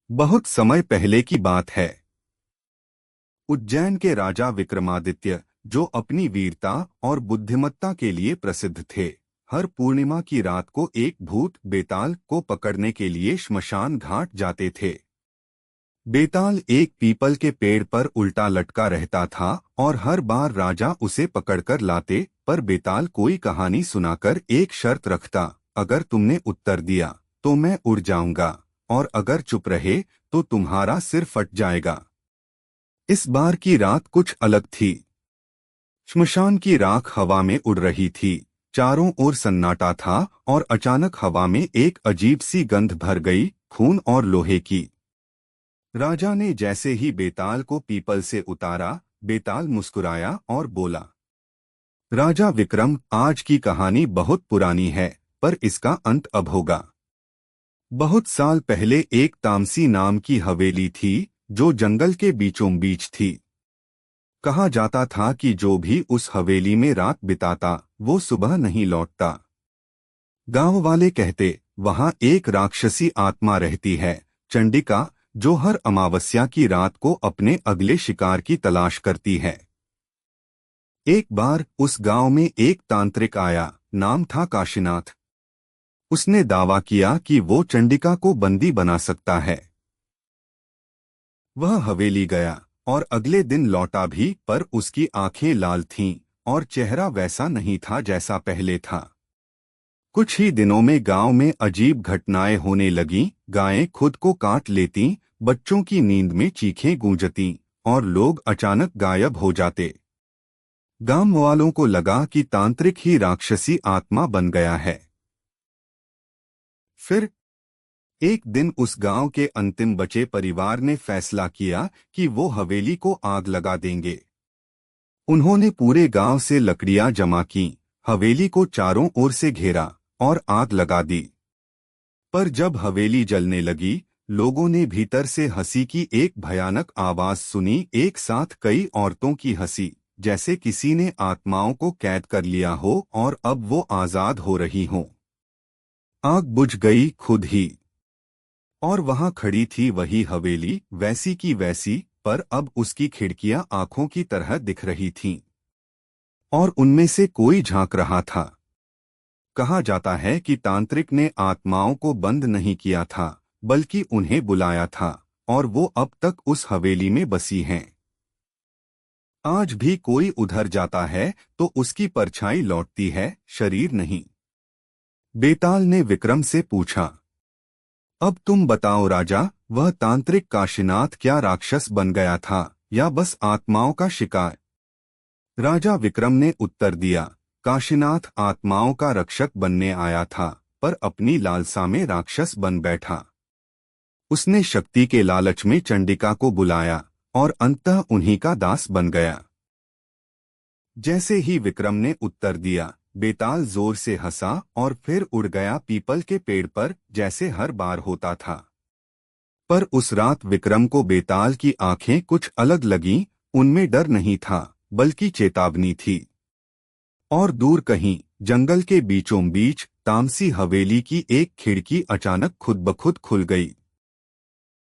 बहुत समय पहले की बात है। उज्जैन के राजा विक्रमादित्य, जो अपनी वीरता और बुद्धिमत्ता के लिए प्रसिद्ध थे, हर पूर्णिमा की रात को एक भूत बेताल को पकड़ने के लिए श्मशान घाट जाते थे। बेताल एक पीपल के पेड़ पर उल्टा लटका रहता था और हर बार राजा उसे पकड़कर लाते, पर बेताल कोई कहानी सुनाकर एक शर्त रखता, अगर तुमने उत्तर दिया तो मैं उड़ जाऊंगा, और अगर चुप रहे तो तुम्हारा सिर फट जाएगा। इस बार की रात कुछ अलग थी। श्मशान की राख हवा में उड़ रही थी, चारों ओर सन्नाटा था और अचानक हवा में एक अजीब सी गंध भर गई, खून और लोहे की। राजा ने जैसे ही बेताल को पीपल से उतारा, बेताल मुस्कुराया और बोला, राजा विक्रम, आज की कहानी बहुत पुरानी है, पर इसका अंत अब होगा। बहुत साल पहले एक तामसी नाम की हवेली थी, जो जंगल के बीचों बीच थी। कहा जाता था कि जो भी उस हवेली में रात बिताता, वो सुबह नहीं लौटता। गांव वाले कहते, वहां एक राक्षसी आत्मा रहती है, चंडिका, जो हर अमावस्या की रात को अपने अगले शिकार की तलाश करती है। एक बार उस गांव में एक तांत्रिक आया, नाम था काशीनाथ। उसने दावा किया कि वो चंडिका को बंदी बना सकता है। वह हवेली गया और अगले दिन लौटा भी, पर उसकी आंखें लाल थीं और चेहरा वैसा नहीं था जैसा पहले था। कुछ ही दिनों में गांव में अजीब घटनाएं होने लगीं, गायें खुद को काट लेतीं, बच्चों की नींद में चीखें गूंजतीं और लोग अचानक गायब हो जाते। गांव वालों को लगा कि तांत्रिक ही राक्षसी आत्मा बन गया है। फिर एक दिन उस गांव के अंतिम बचे परिवार ने फैसला किया कि वो हवेली को आग लगा देंगे। उन्होंने पूरे गांव से लकड़ियां जमा की, हवेली को चारों ओर से घेरा और आग लगा दी। पर जब हवेली जलने लगी, लोगों ने भीतर से हंसी की एक भयानक आवाज सुनी, एक साथ कई औरतों की हंसी, जैसे किसी ने आत्माओं को कैद कर लिया हो और अब वो आजाद हो रही हों। आग बुझ गई खुद ही, और वहां खड़ी थी वही हवेली, वैसी की वैसी, पर अब उसकी खिड़कियां आंखों की तरह दिख रही थीं और उनमें से कोई झांक रहा था। कहा जाता है कि तांत्रिक ने आत्माओं को बंद नहीं किया था, बल्कि उन्हें बुलाया था, और वो अब तक उस हवेली में बसी हैं। आज भी कोई उधर जाता है तो उसकी परछाई लौटती है, शरीर नहीं। बेताल ने विक्रम से पूछा, अब तुम बताओ राजा, वह तांत्रिक काशीनाथ क्या राक्षस बन गया था या बस आत्माओं का शिकार? राजा विक्रम ने उत्तर दिया, काशीनाथ आत्माओं का रक्षक बनने आया था, पर अपनी लालसा में राक्षस बन बैठा। उसने शक्ति के लालच में चंडिका को बुलाया और अंततः उन्हीं का दास बन गया। जैसे ही विक्रम ने उत्तर दिया, बेताल जोर से हंसा और फिर उड़ गया पीपल के पेड़ पर, जैसे हर बार होता था। पर उस रात विक्रम को बेताल की आंखें कुछ अलग लगीं, उनमें डर नहीं था, बल्कि चेतावनी थी। और दूर कहीं जंगल के बीचों बीच तामसी हवेली की एक खिड़की अचानक खुद ब खुद खुल गई।